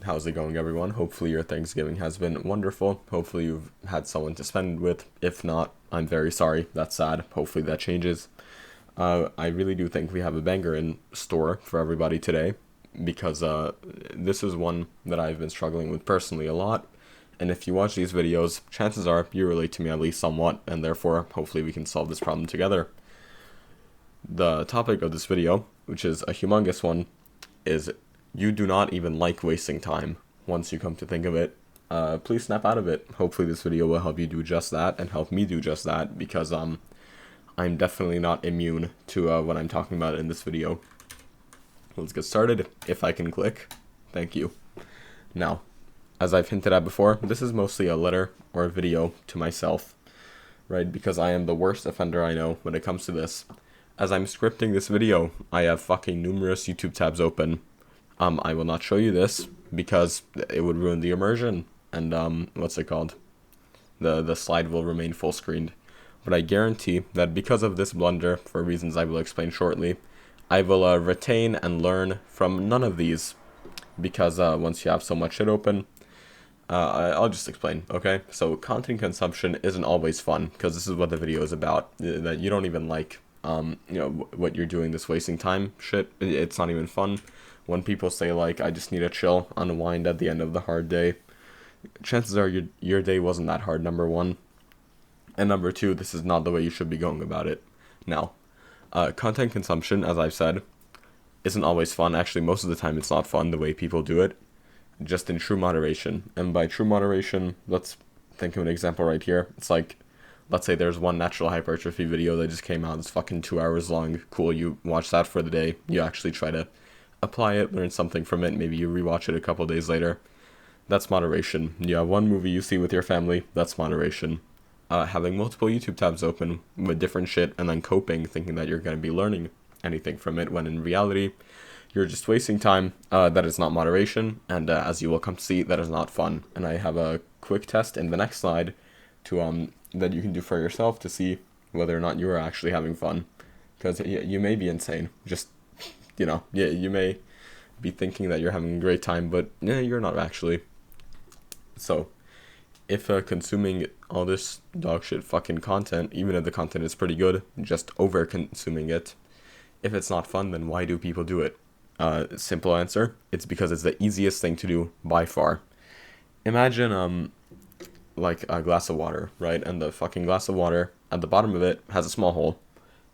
How's it going, everyone? Hopefully, your Thanksgiving has been wonderful. Hopefully, you've had someone to spend it with. If not, I'm very sorry. That's sad. Hopefully, that changes. I really do think we have a banger in store for everybody today because this is one that I've been struggling with personally a lot. And if you watch these videos, chances are you relate to me at least somewhat, and therefore, hopefully, we can solve this problem together. The topic of this video, which is a humongous one, is you do not even like wasting time once you come to think of it. Please snap out of it. Hopefully this video will help you do just that and help me do just that because I'm definitely not immune to what I'm talking about in this video. Let's get started. If I can click. Thank you. Now, as I've hinted at before, this is mostly a letter or a video to myself, right? Because I am the worst offender I know when it comes to this. As I'm scripting this video, I have fucking numerous YouTube tabs open. I will not show you this because it would ruin the immersion and what's it called? The slide will remain full screened. But I guarantee that because of this blunder, for reasons I will explain shortly, I will retain and learn from none of these because once you have so much shit open, I'll just explain, okay? So content consumption isn't always fun because this is what the video is about, that you don't even like, what you're doing, this wasting time shit. It's not even fun. When people say, like, I just need to chill, unwind at the end of the hard day, chances are your day wasn't that hard, number one. And number two, this is not the way you should be going about it. Now, content consumption, as I've said, isn't always fun. Actually, most of the time it's not fun the way people do it, just in true moderation. And by true moderation, let's think of an example right here. It's like, let's say there's one natural hypertrophy video that just came out. It's fucking 2 hours long. Cool, you watch that for the day. You actually try to apply it, learn something from it, maybe you rewatch it a couple days later. That's moderation. You have one movie you see with your family, that's moderation. Having multiple YouTube tabs open with different shit and then coping, thinking that you're going to be learning anything from it, when in reality, you're just wasting time, that is not moderation, and as you will come to see, that is not fun. And I have a quick test in the next slide to that you can do for yourself to see whether or not you are actually having fun. Because you may be insane, just you may be thinking that you're having a great time, but you're not actually. So, if consuming all this dog shit fucking content, even if the content is pretty good, just over consuming it, if it's not fun, then why do people do it? Simple answer, it's because it's the easiest thing to do by far. Imagine, like a glass of water, right? And the fucking glass of water, at the bottom of it, has a small hole.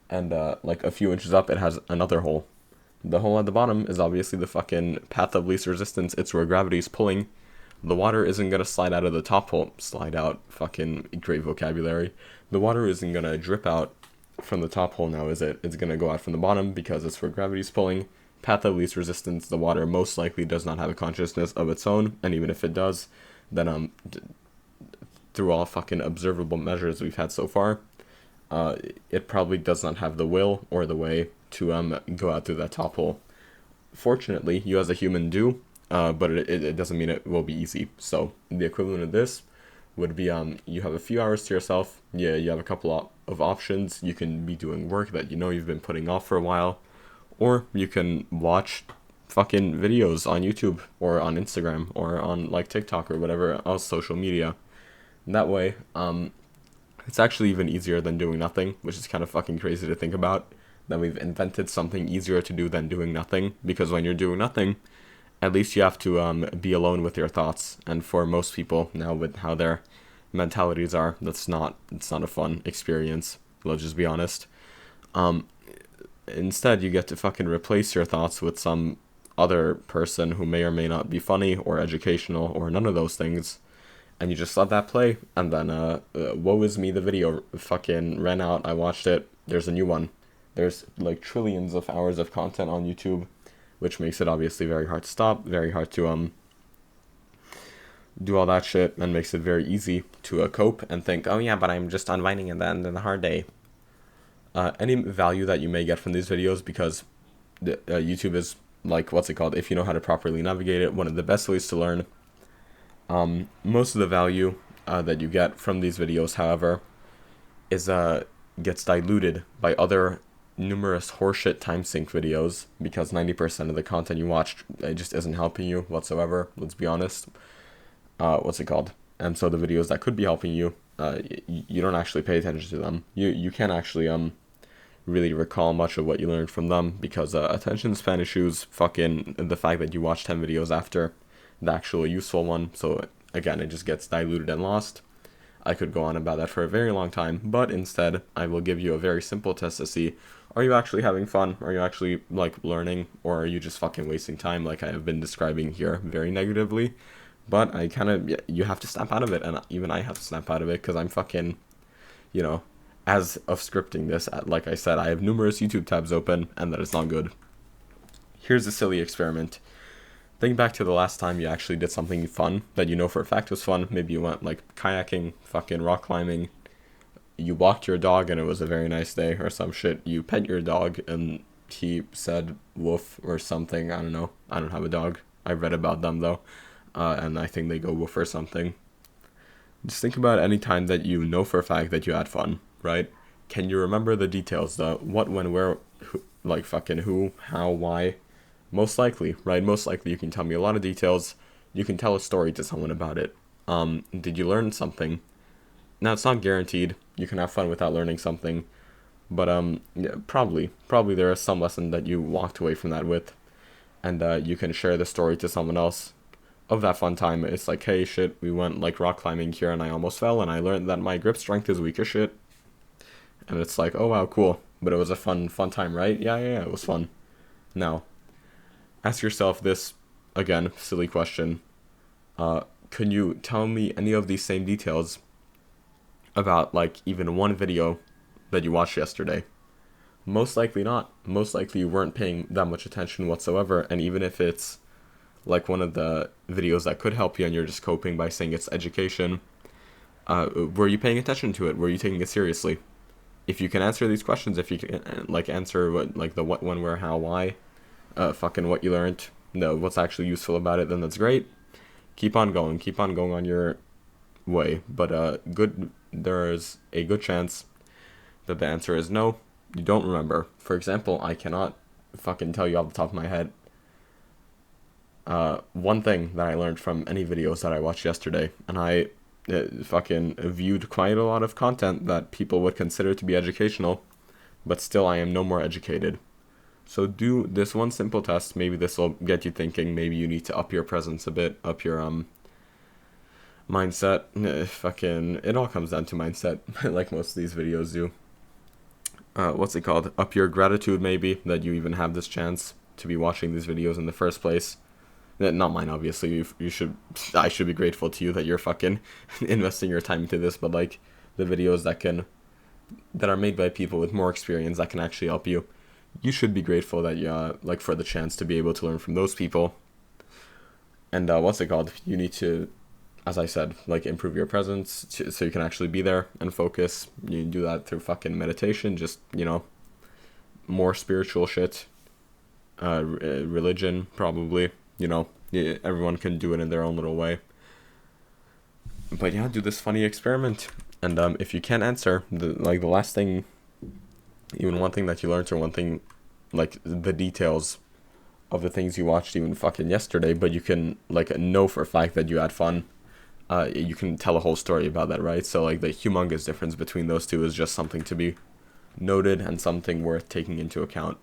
And, like a few inches up, it has another hole. The hole at the bottom is obviously the fucking path of least resistance. It's where gravity's pulling. The water isn't gonna slide out of the top hole. Slide out, fucking great vocabulary. The water isn't gonna drip out from the top hole now, is it? It's gonna go out from the bottom because it's where gravity's pulling. Path of least resistance, the water most likely does not have a consciousness of its own. And even if it does, then, through all fucking observable measures we've had so far, it probably does not have the will or the way to go out through that top hole. Fortunately, you as a human do, but it doesn't mean it will be easy. So the equivalent of this would be you have a few hours to yourself. Yeah, you have a couple of options. You can be doing work that you've been putting off for a while, or you can watch fucking videos on YouTube or on Instagram or on like TikTok or whatever else social media. And that way, it's actually even easier than doing nothing, which is kind of fucking crazy to think about. That we've invented something easier to do than doing nothing, because when you're doing nothing, at least you have to be alone with your thoughts. And for most people now, with how their mentalities are, it's not a fun experience. Let's just be honest. Instead, you get to fucking replace your thoughts with some other person who may or may not be funny or educational or none of those things. And you just let that play, and then, woe is me, the video fucking ran out, I watched it, there's a new one. There's, like, trillions of hours of content on YouTube, which makes it obviously very hard to stop, very hard to, do all that shit, and makes it very easy to, cope and think, oh yeah, but I'm just unwinding at the end of the hard day. Any value that you may get from these videos, because YouTube is, like, what's it called, if you know how to properly navigate it, one of the best ways to learn. Most of the value that you get from these videos, however, is gets diluted by other numerous horseshit time sink videos because 90% of the content you watched, it just isn't helping you whatsoever. Let's be honest. What's it called? And so the videos that could be helping you, you don't actually pay attention to them. You can't actually really recall much of what you learned from them because attention span issues, fucking the fact that you watch 10 videos after the actual useful one. So again, it just gets diluted and lost. I could go on about that for a very long time, but instead I will give you a very simple test to see, are you actually having fun? Are you actually like learning, or are you just fucking wasting time like I have been describing here very negatively? But I kind of, you have to snap out of it, and even I have to snap out of it because I'm fucking, you know, as of scripting this, like I said, I have numerous YouTube tabs open, and that is not good. Here's a silly experiment. Think back to the last time you actually did something fun that you know for a fact was fun. Maybe you went like kayaking, fucking rock climbing. You walked your dog and it was a very nice day or some shit. You pet your dog and he said woof or something. I don't know. I don't have a dog. I read about them though. And I think they go woof or something. Just think about any time that you know for a fact that you had fun, right? Can you remember the details? The what, when, where, who, like fucking who, how, why? Most likely, right? Most likely you can tell me a lot of details. You can tell a story to someone about it. Did you learn something? Now, it's not guaranteed. You can have fun without learning something. But yeah, probably there is some lesson that you walked away from that with. And you can share the story to someone else of that fun time. It's like, hey, shit, we went like rock climbing here and I almost fell and I learned that my grip strength is weak as shit. And it's like, oh wow, cool. But it was a fun time, right? Yeah, it was fun. Now, ask yourself this, again, silly question. Can you tell me any of these same details about, like, even one video that you watched yesterday? Most likely not. Most likely you weren't paying that much attention whatsoever, and even if it's, like, one of the videos that could help you and you're just coping by saying it's education, were you paying attention to it? Were you taking it seriously? If you can answer these questions, if you can, like, answer what, like, the what, when, where, how, why, fucking what you learned, what's actually useful about it, then that's great. Keep on going on your way. But there's a good chance that the answer is no, you don't remember. For example, I cannot fucking tell you off the top of my head one thing that I learned from any videos that I watched yesterday, and I fucking viewed quite a lot of content that people would consider to be educational, but still I am no more educated. So do this one simple test. Maybe this will get you thinking. Maybe you need to up your presence a bit, up your mindset. It all comes down to mindset, like most of these videos do. What's it called? Up your gratitude, maybe, that you even have this chance to be watching these videos in the first place. Not mine, obviously. I should be grateful to you that you're fucking investing your time into this, but like the videos that are made by people with more experience that can actually help you. You should be grateful that like for the chance to be able to learn from those people. And what's it called? You need to, as I said, like improve your presence so you can actually be there and focus. You do that through fucking meditation, just, more spiritual shit, religion probably. Everyone can do it in their own little way. But yeah, do this funny experiment. And if you can't answer, the last thing, even one thing that you learned, or one thing, like the details of the things you watched even fucking yesterday, but you can like know for a fact that you had fun, you can tell a whole story about that, right? So like the humongous difference between those two is just something to be noted and something worth taking into account.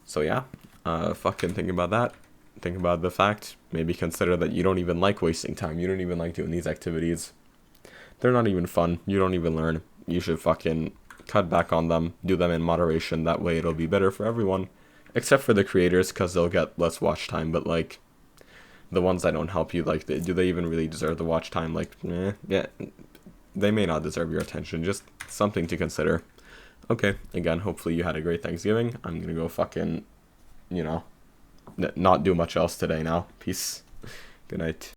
So yeah, fucking think about that. Think about the fact, maybe consider that you don't even like wasting time. You don't even like doing these activities. They're not even fun. You don't even learn. You should fucking cut back on them, do them in moderation. That way it'll be better for everyone, except for the creators, because they'll get less watch time. But like the ones that don't help you, like do they even really deserve the watch time? Like, yeah, they may not deserve your attention. Just something to consider. Okay, again, hopefully you had a great Thanksgiving. I'm gonna go fucking, not do much else today now. Peace. Good night.